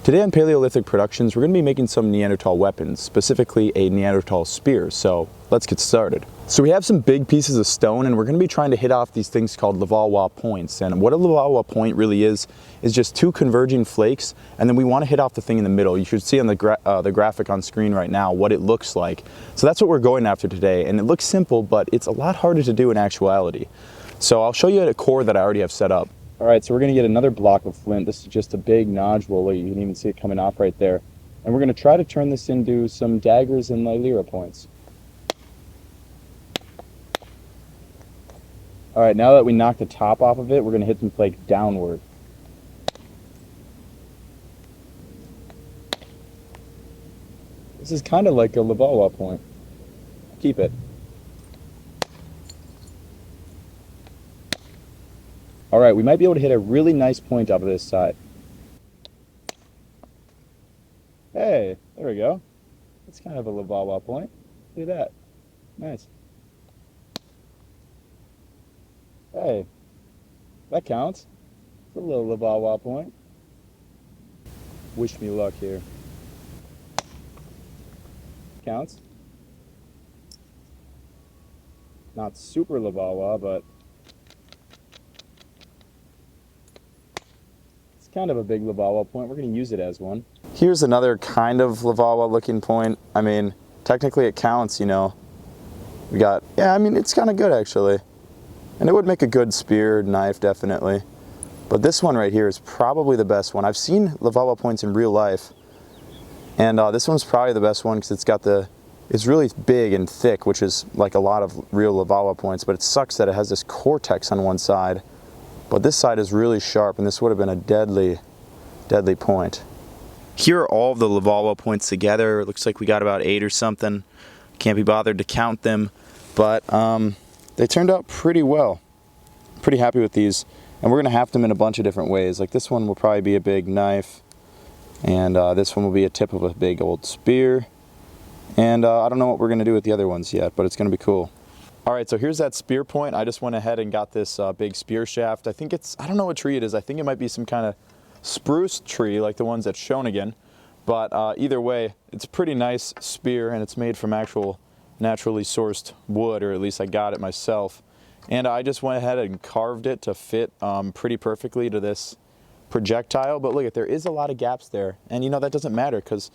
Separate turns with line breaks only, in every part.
Today on Paleolithic Productions, we're going to be making some Neanderthal weapons, specifically a Neanderthal spear, so let's get started. So we have some big pieces of stone and we're going to be trying to hit off these things called Levallois points. And what a Levallois point really is just two converging flakes, and then we want to hit off the thing in the middle. You should see on the graphic on screen right now what it looks like. So that's what we're going after today, and it looks simple, but it's a lot harder to do in actuality. So I'll show you a core that I already have set up. All right, so we're going to get another block of flint. This is just a big nodule. You can even see it coming off right there. And we're going to try to turn this into some daggers and lyra points. All right, now that we knocked the top off of it, we're going to hit some flake downward. This is kind of like a Levallois point. Keep it. All right, we might be able to hit a really nice point off of this side. Hey, there we go. That's kind of a Levallois point. Look at that. Nice. Hey, that counts. It's a little Levallois point. Wish me luck here. Counts. Not super Levallois, but kind of a big Levallois point. We're going to use it as one. Here's another kind of Levallois looking point. I mean, technically it counts, you know. We got, yeah, I mean, it's kind of good actually. And it would make a good spear, knife, definitely. But this one right here is probably the best one. I've seen Levallois points in real life. And this one's probably the best one because it's really big and thick, which is like a lot of real Levallois points. But it sucks that it has this cortex on one side. But this side is really sharp, and this would have been a deadly, deadly point. Here are all of the Levallois points together. It looks like we got about 8 or something. Can't be bothered to count them, but they turned out pretty well. Pretty happy with these, and we're going to haft them in a bunch of different ways. Like this one will probably be a big knife, and this one will be a tip of a big old spear. And I don't know what we're going to do with the other ones yet, but it's going to be cool. All right, so here's that spear point. I just went ahead and got this big spear shaft. I think I don't know what tree it is. I think it might be some kind of spruce tree like the ones at Shonigan. But either way, it's a pretty nice spear, and it's made from actual naturally sourced wood, or at least I got it myself. And I just went ahead and carved it to fit pretty perfectly to this projectile. But look, there is a lot of gaps there. And you know, that doesn't matter because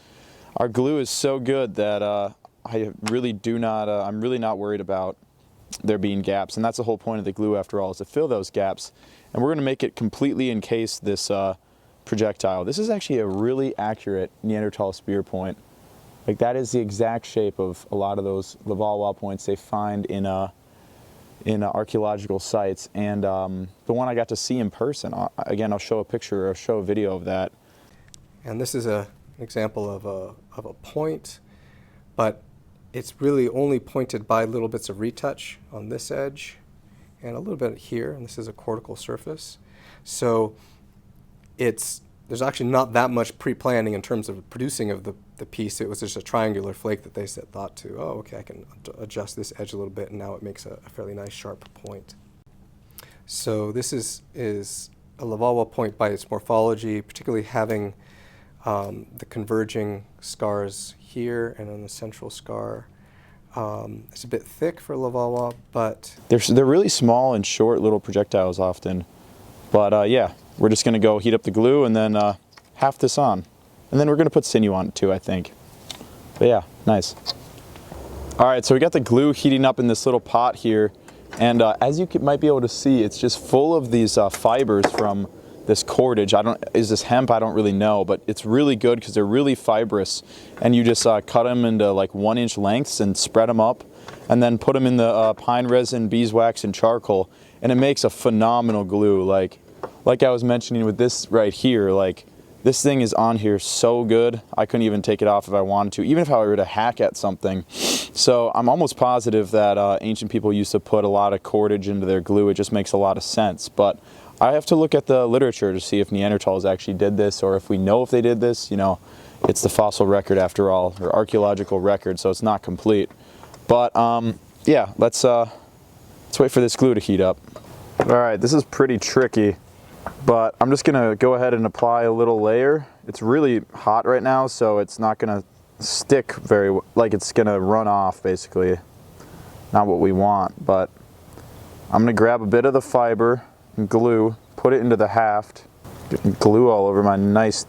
our glue is so good that I'm really not worried about there being gaps, and that's the whole point of the glue after all, is to fill those gaps. And we're going to make it completely encase this projectile. This is actually a really accurate Neanderthal spear point. Like that is the exact shape of a lot of those Levallois points they find in archaeological sites. And the one I got to see in person, again, I'll show a picture or show a video of that.
And this is an example of a point, but it's really only pointed by little bits of retouch on this edge and a little bit here, and this is a cortical surface. So there's actually not that much pre-planning in terms of producing of the piece. It was just a triangular flake that they thought to, oh, okay, I can adjust this edge a little bit, and now it makes a fairly nice sharp point. So this is a Levallois point by its morphology, particularly having the converging scars here and on the central scar. It's a bit thick for Levallois, but
they're really small and short little projectiles often. But yeah, we're just going to go heat up the glue and then haft this on. And then we're going to put sinew on it too, I think. But yeah, nice. All right, so we got the glue heating up in this little pot here. And as you might be able to see, it's just full of these fibers from this cordage. Is this hemp? I don't really know, but it's really good because they're really fibrous. And you just cut them into like 1-inch lengths and spread them up, and then put them in the pine resin, beeswax, and charcoal, and it makes a phenomenal glue. Like I was mentioning with this right here, like this thing is on here so good, I couldn't even take it off if I wanted to, even if I were to hack at something. So I'm almost positive that ancient people used to put a lot of cordage into their glue. It just makes a lot of sense. But I have to look at the literature to see if Neanderthals actually did this, or if we know if they did this. You know, it's the fossil record after all, or archaeological record, so it's not complete. But yeah, let's wait for this glue to heat up. All right, this is pretty tricky. But I'm just gonna go ahead and apply a little layer. It's really hot right now, so it's not gonna stick like it's gonna run off basically. Not what we want, but I'm gonna grab a bit of the fiber and glue, put it into the haft. Getting glue all over my nice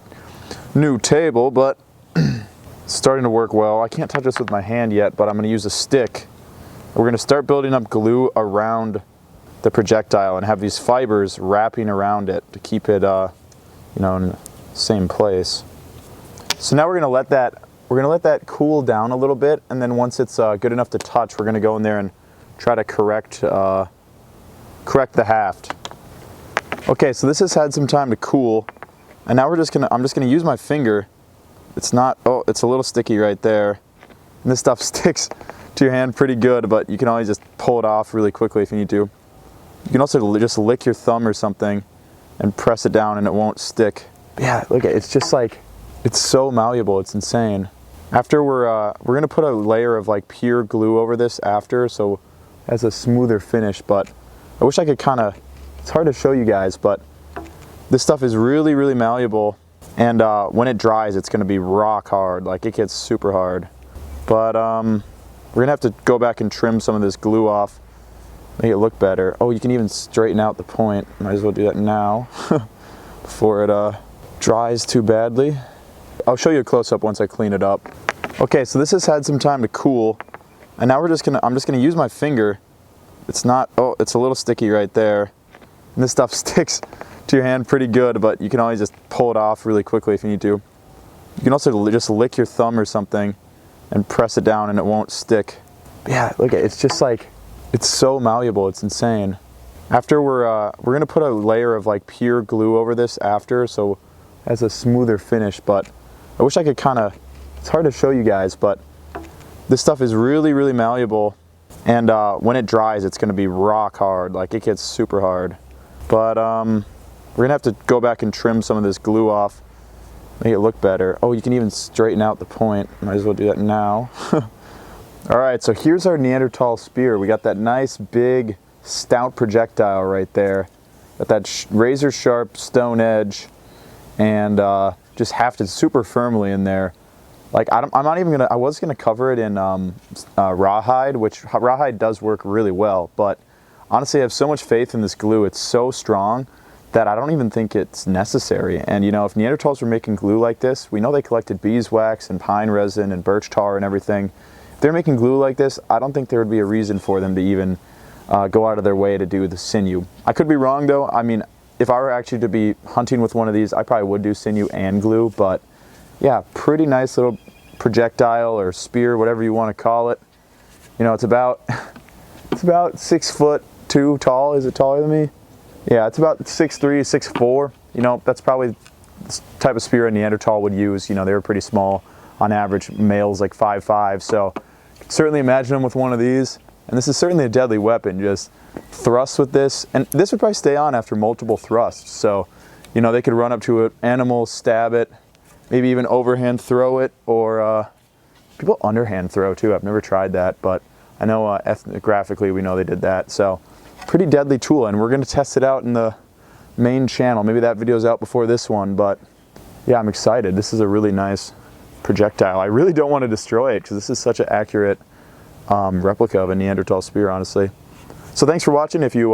new table, but it's starting to work well. I can't touch this with my hand yet, but I'm gonna use a stick. We're gonna start building up glue around the projectile and have these fibers wrapping around it to keep it, you know, in the same place. So now we're gonna let that cool down a little bit, and then once it's good enough to touch, we're gonna go in there and try to correct the haft. Okay, so this has had some time to cool, and now I'm just gonna use my finger. It's a little sticky right there, and this stuff sticks to your hand pretty good, but you can always just pull it off really quickly if you need to. You can also just lick your thumb or something and press it down and it won't stick. But yeah, look, it's just like, it's so malleable, it's insane. After we're gonna put a layer of like pure glue over this after, so it has a smoother finish, but I wish I could it's hard to show you guys, but this stuff is really, really malleable, and when it dries, it's gonna be rock hard, like it gets super hard. But we're gonna have to go back and trim some of this glue off, make it look better. Oh, you can even straighten out the point. Might as well do that now before it dries too badly. I'll show you a close-up once I clean it up. Okay, so this has had some time to cool, and now I'm just gonna use my finger. It's a little sticky right there, and this stuff sticks to your hand pretty good, but you can always just pull it off really quickly if you need to. You can also just lick your thumb or something and press it down and it won't stick. But yeah, look, it's just like, it's so malleable, it's insane. After we're gonna put a layer of like pure glue over this after, so it has a smoother finish, but I wish I could it's hard to show you guys, but this stuff is really, really malleable, and when it dries, it's gonna be rock hard, like it gets super hard. But we're gonna have to go back and trim some of this glue off, make it look better. Oh, you can even straighten out the point. Might as well do that now. All right, so here's our Neanderthal spear. We got that nice big stout projectile right there. Got that razor sharp stone edge, and just hafted super firmly in there. Like I was gonna cover it in rawhide, which rawhide does work really well, but honestly I have so much faith in this glue. It's so strong that I don't even think it's necessary. And you know, if Neanderthals were making glue like this, we know they collected beeswax and pine resin and birch tar and everything. If they're making glue like this, I don't think there would be a reason for them to even go out of their way to do the sinew. I could be wrong though. I mean, if I were actually to be hunting with one of these, I probably would do sinew and glue, but yeah, pretty nice little projectile or spear, whatever you want to call it. You know, it's about 6'2" tall. Is it taller than me? Yeah, it's about 6'3", 6'4". You know, that's probably the type of spear a Neanderthal would use. You know, they were pretty small on average, males like 5'5", so certainly imagine them with one of these. And this is certainly a deadly weapon. Just thrust with this, and this would probably stay on after multiple thrusts. So, you know, they could run up to an animal, stab it, maybe even overhand throw it, or people underhand throw too. I've never tried that, but I know ethnographically we know they did that. So pretty deadly tool, and we're going to test it out in the main channel. Maybe that video's out before this one, but yeah, I'm excited. This is a really nice projectile. I really don't want to destroy it because this is such an accurate replica of a Neanderthal spear, honestly. So thanks for watching. If you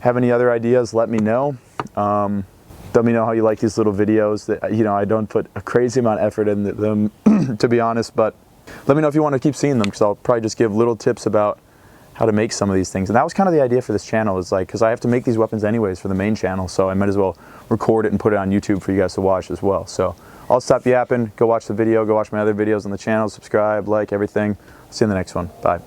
have any other ideas, let me know. Let me know how you like these little videos. That, you know, I don't put a crazy amount of effort in them, to be honest, but let me know if you want to keep seeing them, because I'll probably just give little tips about how to make some of these things. And that was kind of the idea for this channel, is like, because I have to make these weapons anyways for the main channel, so I might as well record it and put it on YouTube for you guys to watch as well. So I'll stop yapping, go watch the video, go watch my other videos on the channel, subscribe, like, everything. See you in the next one. Bye.